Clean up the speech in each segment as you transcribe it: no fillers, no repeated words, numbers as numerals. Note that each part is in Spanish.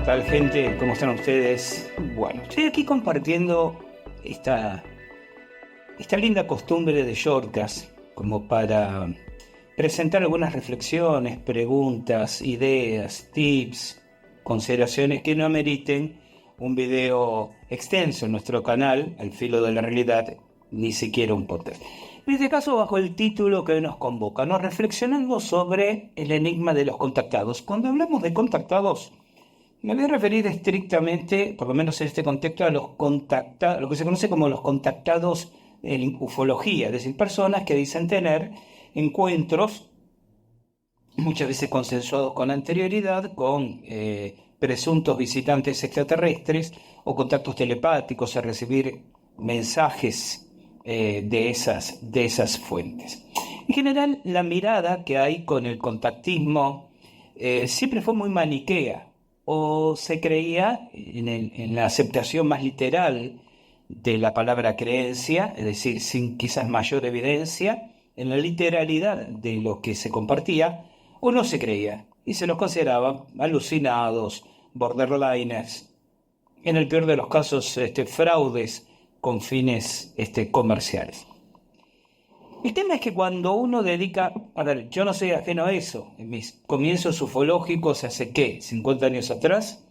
tal, gente? ¿Cómo están ustedes? Bueno, estoy aquí compartiendo esta linda costumbre de Shortcast como para presentar algunas reflexiones, preguntas, ideas, tips, consideraciones que no ameriten un video extenso en nuestro canal, Al Filo de la Realidad, ni siquiera un podcast. En este caso, bajo el título que nos convoca, nos reflexionamos sobre el enigma de los contactados. Cuando hablamos de contactados, me voy a referir estrictamente, por lo menos en este contexto, a los contactados, lo que se conoce como los contactados en ufología, es decir, personas que dicen tener encuentros, muchas veces consensuados con anterioridad, con presuntos visitantes extraterrestres o contactos telepáticos, a recibir mensajes de esas fuentes. En general, la mirada que hay con el contactismo siempre fue muy maniquea, o se creía en la aceptación más literal de la palabra creencia, es decir, sin quizás mayor evidencia, en la literalidad de lo que se compartía, o no se creía, y se los consideraba alucinados, borderliners, en el peor de los casos, fraudes con fines comerciales. El tema es que cuando uno dedica, a ver, yo no soy ajeno a eso, en mis comienzos ufológicos hace, ¿qué?, 50 años atrás,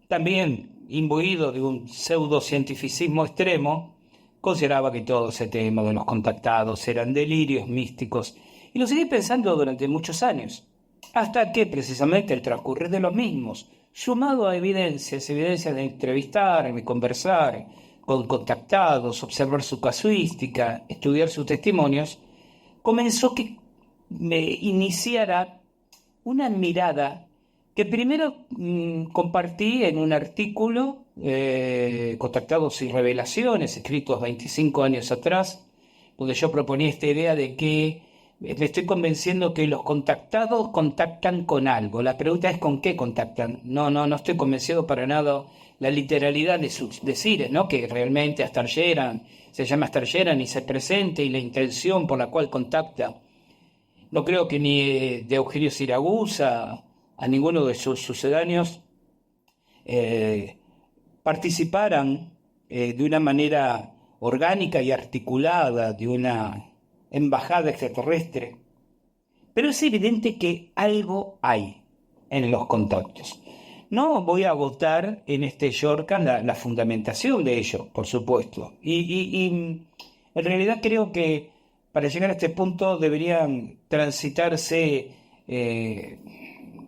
también imbuido de un pseudocientificismo extremo, consideraba que todo ese tema de los contactados eran delirios místicos, y lo seguí pensando durante muchos años, hasta que precisamente el transcurrir de los mismos, sumado a evidencias de entrevistar, de conversar con contactados, observar su casuística, estudiar sus testimonios, comenzó que me iniciara una mirada que primero compartí en un artículo, Contactados y Revelaciones, escritos 25 años atrás, donde yo proponía esta idea de que me estoy convenciendo que los contactados contactan con algo. La pregunta es ¿con qué contactan? No estoy convencido para nada la literalidad de sus decires, ¿no? Que realmente se llama Stargeran y se presente, y la intención por la cual contacta. No creo que ni de Eugenio Siragusa a ninguno de sus sucedáneos participaran de una manera orgánica y articulada de una embajada extraterrestre. Pero es evidente que algo hay en los contactos. No voy a agotar en este shortcut la fundamentación de ello, por supuesto. Y en realidad creo que para llegar a este punto deberían transitarse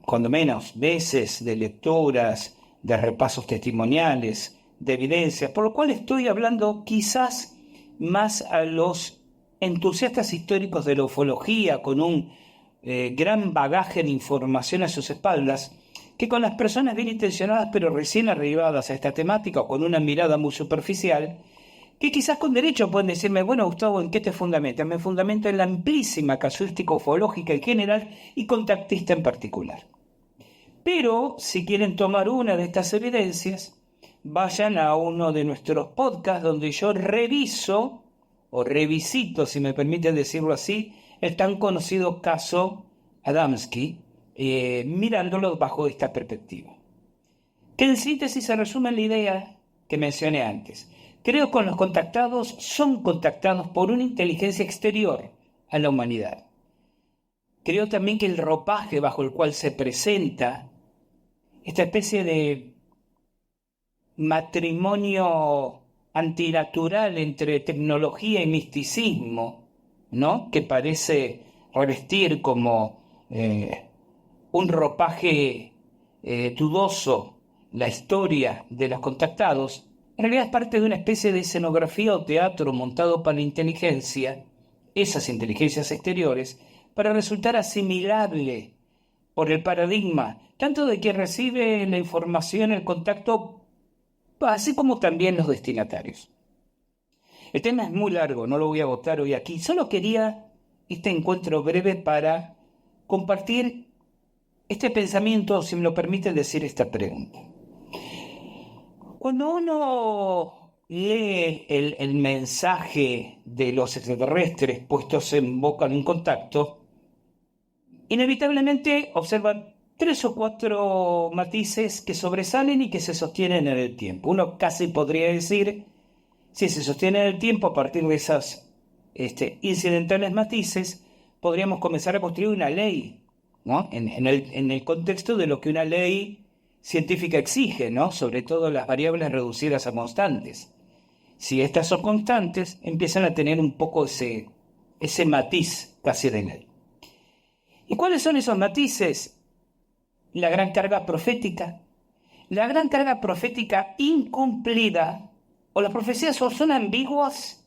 cuando menos veces de lecturas, de repasos testimoniales, de evidencias, por lo cual estoy hablando quizás más a los entusiastas históricos de la ufología, con un gran bagaje de información a sus espaldas, que con las personas bien intencionadas pero recién arribadas a esta temática, o con una mirada muy superficial, que quizás con derecho pueden decirme, bueno, Gustavo, ¿en qué te fundamentas? Me fundamento en la amplísima casuística ufológica en general y contactista en particular. Pero si quieren tomar una de estas evidencias, vayan a uno de nuestros podcasts donde yo reviso, o revisito, si me permiten decirlo así, el tan conocido caso Adamski, mirándolo bajo esta perspectiva. Que en síntesis se resume en la idea que mencioné antes. Creo que los contactados son contactados por una inteligencia exterior a la humanidad. Creo también que el ropaje bajo el cual se presenta esta especie de matrimonio antinatural entre tecnología y misticismo, ¿no?, que parece revestir como un ropaje dudoso la historia de los contactados, en realidad es parte de una especie de escenografía o teatro montado para la inteligencia, esas inteligencias exteriores, para resultar asimilable por el paradigma, tanto de quien recibe la información, el contacto, así como también los destinatarios. El tema es muy largo, no lo voy a agotar hoy aquí. Solo quería este encuentro breve para compartir este pensamiento, si me lo permiten decir esta pregunta. Cuando uno lee el mensaje de los extraterrestres puestos en boca de un contacto, inevitablemente observa tres o cuatro matices que sobresalen y que se sostienen en el tiempo. Uno casi podría decir, si se sostiene en el tiempo a partir de esos incidentales matices, podríamos comenzar a construir una ley, ¿no? En el contexto de lo que una ley científica exige, ¿no? Sobre todo las variables reducidas a constantes. Si estas son constantes, empiezan a tener un poco ese matiz casi de ley. ¿Y cuáles son esos matices? La gran carga profética. La gran carga profética incumplida, o las profecías o son ambiguas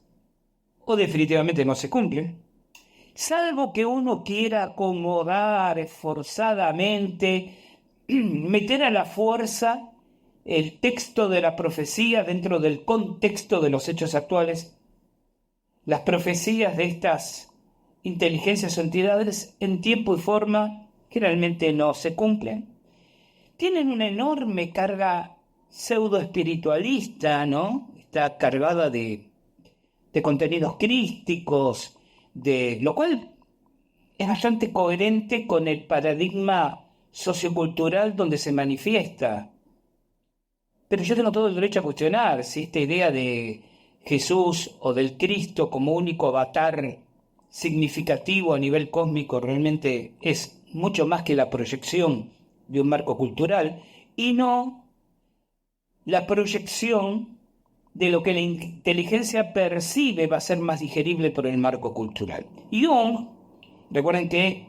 o definitivamente no se cumplen. Salvo que uno quiera acomodar esforzadamente, meter a la fuerza el texto de la profecía dentro del contexto de los hechos actuales, las profecías de estas inteligencias o entidades en tiempo y forma generalmente no se cumplen. Tienen una enorme carga pseudo-espiritualista, ¿no? Está cargada de contenidos crísticos, lo cual es bastante coherente con el paradigma sociocultural donde se manifiesta. Pero yo tengo todo el derecho a cuestionar si esta idea de Jesús o del Cristo como único avatar significativo a nivel cósmico realmente es mucho más que la proyección de un marco cultural y no la proyección de lo que la inteligencia percibe va a ser más digerible por el marco cultural. Jung, recuerden que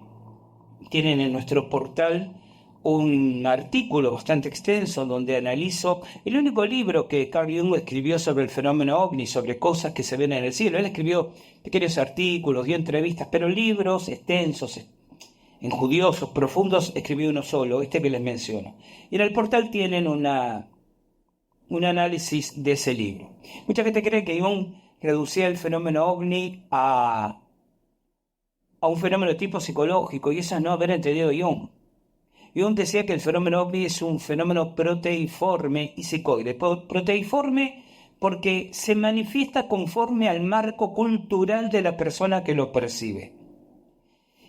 tienen en nuestro portal un artículo bastante extenso donde analizo el único libro que Carl Jung escribió sobre el fenómeno ovni, sobre cosas que se ven en el cielo. Él escribió pequeños artículos, dio entrevistas, pero libros extensos, enjudiosos, profundos, escribió uno solo, este que les menciono. Y en el portal tienen un análisis de ese libro. Mucha gente cree que Jung reducía el fenómeno ovni a un fenómeno de tipo psicológico, y eso es no haber entendido Jung. Jung decía que el fenómeno ovni es un fenómeno proteiforme y psicoide. Proteiforme porque se manifiesta conforme al marco cultural de la persona que lo percibe.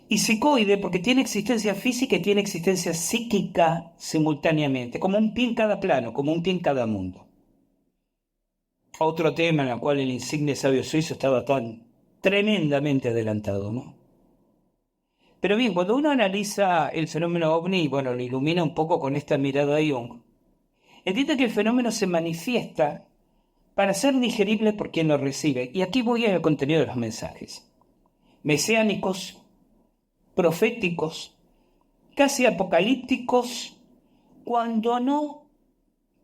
Y psicoide porque tiene existencia física y tiene existencia psíquica simultáneamente, como un pie en cada plano, como un pie en cada mundo. Otro tema en el cual el insigne sabio suizo estaba tan tremendamente adelantado, ¿no? Pero bien, cuando uno analiza el fenómeno ovni, bueno, lo ilumina un poco con esta mirada de Jung, entiende que el fenómeno se manifiesta para ser digerible por quien lo recibe. Y aquí voy al contenido de los mensajes. Mesiánicos, proféticos, casi apocalípticos, cuando no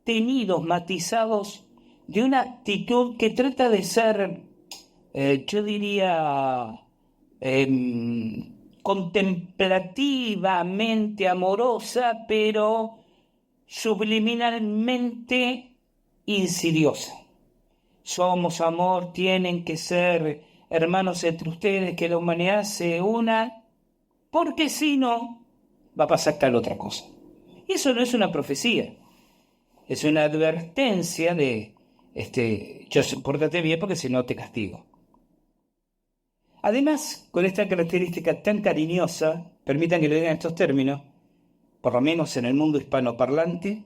tenidos, matizados de una actitud que trata de ser, yo diría, contemplativamente amorosa, pero subliminalmente insidiosa. Somos amor, tienen que ser hermanos entre ustedes, que la humanidad se una, porque si no, va a pasar tal otra cosa. Y eso no es una profecía, es una advertencia de, pórtate bien porque si no te castigo. Además, con esta característica tan cariñosa, permitan que lo digan estos términos, por lo menos en el mundo hispanoparlante,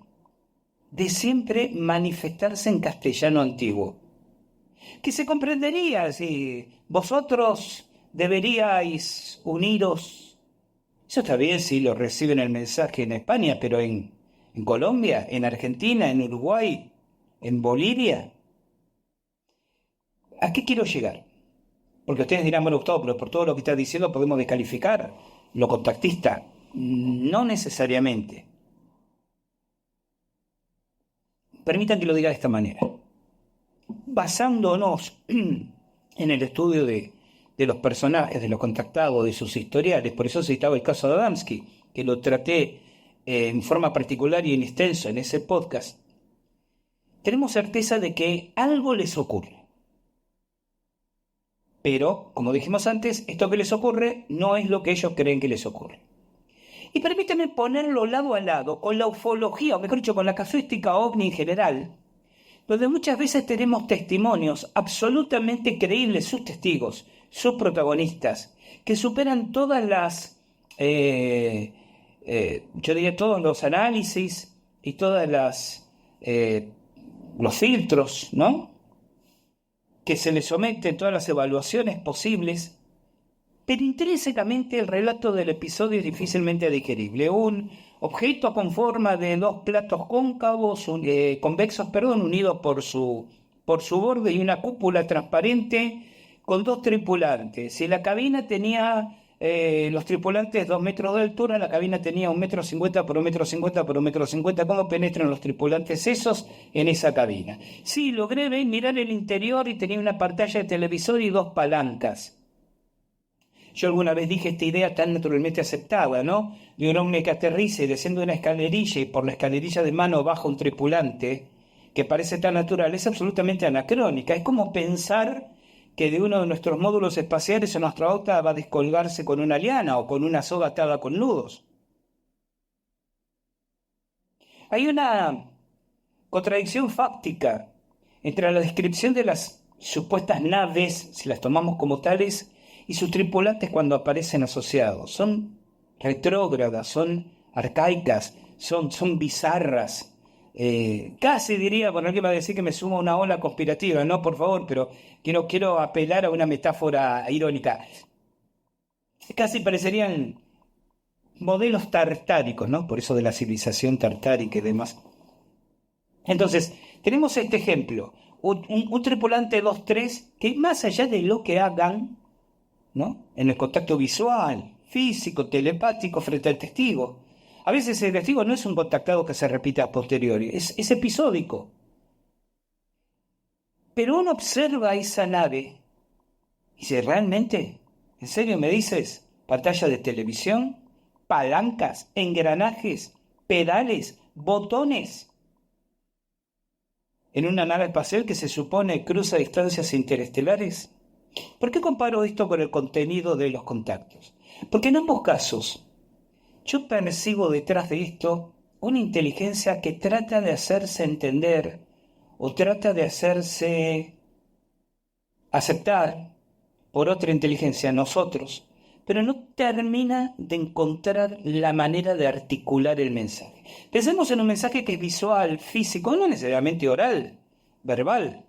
de siempre manifestarse en castellano antiguo, que se comprendería si vosotros deberíais uniros. Eso está bien si lo reciben el mensaje en España, pero en Colombia, en Argentina, en Uruguay, en Bolivia. ¿A qué quiero llegar? Porque ustedes dirán, bueno, Gustavo, pero por todo lo que está diciendo podemos descalificar lo contactista. No necesariamente. Permitan que lo diga de esta manera. Basándonos en el estudio de los personajes, de los contactados, de sus historiales, por eso citaba el caso de Adamski, que lo traté en forma particular y en extenso en ese podcast, tenemos certeza de que algo les ocurre. Pero, como dijimos antes, esto que les ocurre no es lo que ellos creen que les ocurre. Y permíteme ponerlo lado a lado con la ufología, o mejor dicho, con la casuística ovni en general, donde muchas veces tenemos testimonios absolutamente creíbles, sus testigos, sus protagonistas, que superan todas las yo diría, todos los análisis y los filtros, ¿no?, que se le someten, todas las evaluaciones posibles, pero intrínsecamente el relato del episodio es difícilmente digerible. Un objeto con forma de dos platos convexos, unidos por su borde, y una cúpula transparente con dos tripulantes. Si la cabina tenía los tripulantes 2 metros de altura, la cabina tenía 1,50 m por 1,50 m por 1,50 m. ¿Cómo penetran los tripulantes esos en esa cabina? Sí, logré mirar el interior y tenía una pantalla de televisor y 2 palancas. Yo alguna vez dije esta idea tan naturalmente aceptada, ¿no?, de un ovni que aterriza y desciende una escalerilla y por la escalerilla de mano baja un tripulante, que parece tan natural, es absolutamente anacrónica. Es como pensar que de uno de nuestros módulos espaciales un astronauta va a descolgarse con una liana o con una soga atada con nudos. Hay una contradicción fáctica entre la descripción de las supuestas naves, si las tomamos como tales, y sus tripulantes cuando aparecen asociados. Son retrógradas, son arcaicas, son bizarras. Casi diría, bueno, alguien va a decir que me sumo a una ola conspirativa. No, por favor, pero quiero apelar a una metáfora irónica. Casi parecerían modelos tartáricos, ¿no? Por eso de la civilización tartárica y demás. Entonces, tenemos este ejemplo. Un tripulante 2-3 que, más allá de lo que hagan, ¿no?, en el contacto visual, físico, telepático frente al testigo, a veces el testigo no es un contactado que se repite a posteriori, es episódico. Pero uno observa esa nave y dice, ¿realmente? ¿En serio me dices? Pantalla de televisión, palancas, engranajes, pedales, botones. En una nave espacial que se supone cruza distancias interestelares. ¿Por qué comparo esto con el contenido de los contactos? Porque en ambos casos yo percibo detrás de esto una inteligencia que trata de hacerse entender o trata de hacerse aceptar por otra inteligencia, nosotros, pero no termina de encontrar la manera de articular el mensaje. Pensemos en un mensaje que es visual, físico, no necesariamente oral, verbal.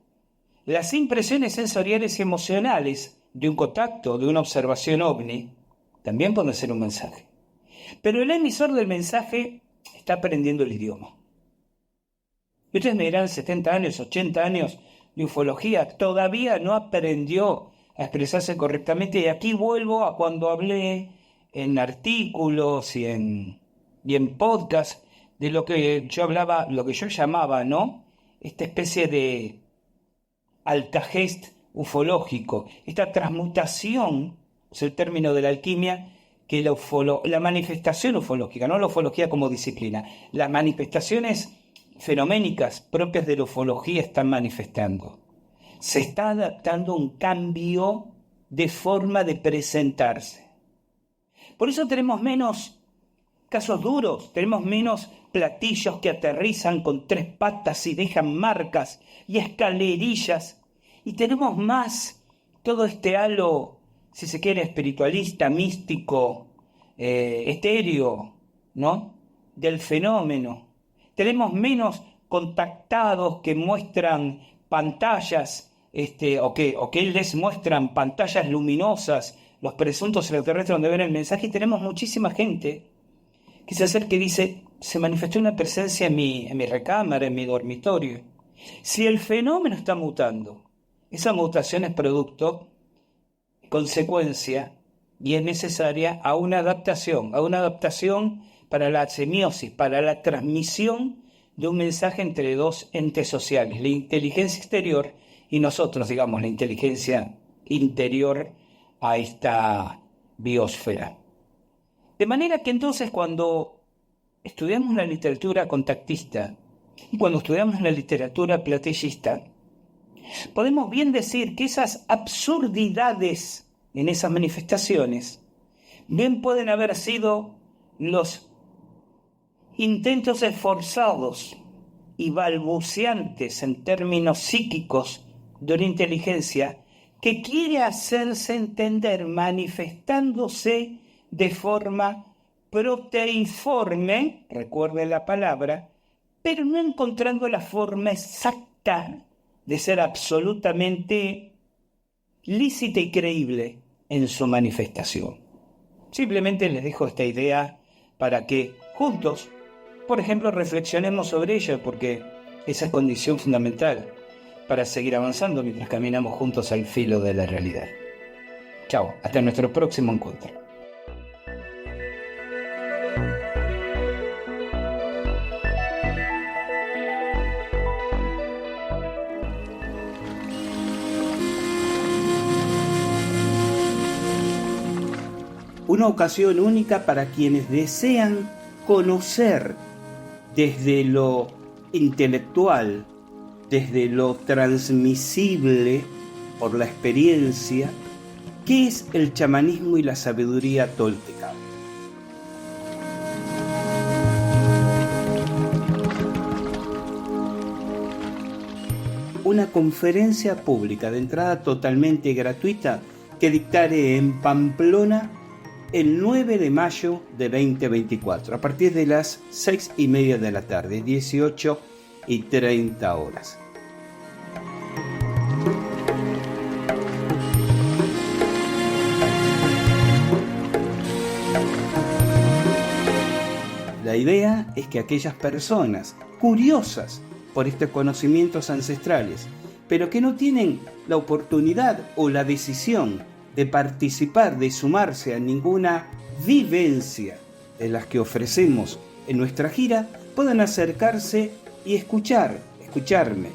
Las impresiones sensoriales y emocionales de un contacto, de una observación ovni, también pueden ser un mensaje. Pero el emisor del mensaje está aprendiendo el idioma. Y ustedes me dirán, 70 años, 80 años de ufología, todavía no aprendió a expresarse correctamente. Y aquí vuelvo a cuando hablé en artículos y en podcast de lo que yo hablaba, lo que yo llamaba, ¿no?, esta especie de altajest ufológico, esta transmutación, es el término de la alquimia, que la manifestación ufológica, no la ufología como disciplina, las manifestaciones fenoménicas propias de la ufología están manifestando. Se está adaptando un cambio de forma de presentarse. Por eso tenemos menos casos duros, tenemos menos platillos que aterrizan con 3 patas y dejan marcas y escalerillas, y tenemos más todo este halo, si se quiere, espiritualista, místico, etéreo, ¿no?, del fenómeno. Tenemos menos contactados que muestran pantallas, o que les muestran pantallas luminosas, los presuntos extraterrestres donde ven el mensaje, y tenemos muchísima gente que se acerca y dice, se manifestó una presencia en mi recámara, en mi dormitorio. Si el fenómeno está mutando, esa mutación es producto, consecuencia, y es necesaria a una adaptación para la semiosis, para la transmisión de un mensaje entre dos entes sociales, la inteligencia exterior y nosotros, digamos, la inteligencia interior a esta biosfera. De manera que entonces cuando estudiamos la literatura contactista y cuando estudiamos la literatura platillista, podemos bien decir que esas absurdidades en esas manifestaciones bien pueden haber sido los intentos esforzados y balbuceantes en términos psíquicos de una inteligencia que quiere hacerse entender manifestándose de forma proteiforme, recuerden la palabra, pero no encontrando la forma exacta de ser absolutamente lícita y creíble en su manifestación. Simplemente les dejo esta idea para que juntos, por ejemplo, reflexionemos sobre ella, porque esa es condición fundamental para seguir avanzando mientras caminamos juntos al filo de la realidad. Chao, hasta nuestro próximo encuentro. Una ocasión única para quienes desean conocer desde lo intelectual, desde lo transmisible por la experiencia, ¿qué es el chamanismo y la sabiduría tolteca? Una conferencia pública de entrada totalmente gratuita que dictaré en Pamplona el 9 de mayo de 2024, a partir de las 6:30 de la tarde, 18:30 horas. La idea es que aquellas personas curiosas por estos conocimientos ancestrales, pero que no tienen la oportunidad o la decisión de participar, de sumarse a ninguna vivencia de las que ofrecemos en nuestra gira, puedan acercarse y escucharme,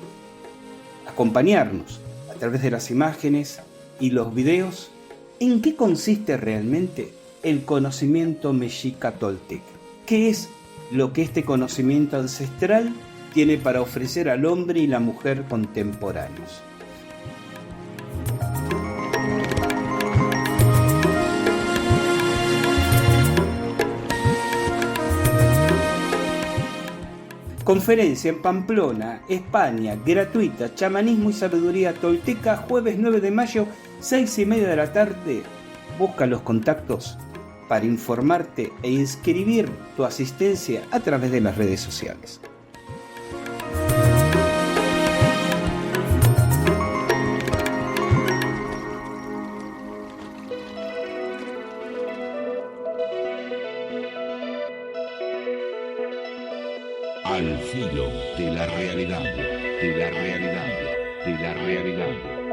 acompañarnos a través de las imágenes y los videos. ¿En qué consiste realmente el conocimiento mexica tolteca? ¿Qué es lo que este conocimiento ancestral tiene para ofrecer al hombre y la mujer contemporáneos? Conferencia en Pamplona, España, gratuita, chamanismo y sabiduría tolteca, jueves 9 de mayo, 6:30 de la tarde. Busca los contactos para informarte e inscribir tu asistencia a través de las redes sociales. Al filo de la realidad, de la realidad, de la realidad.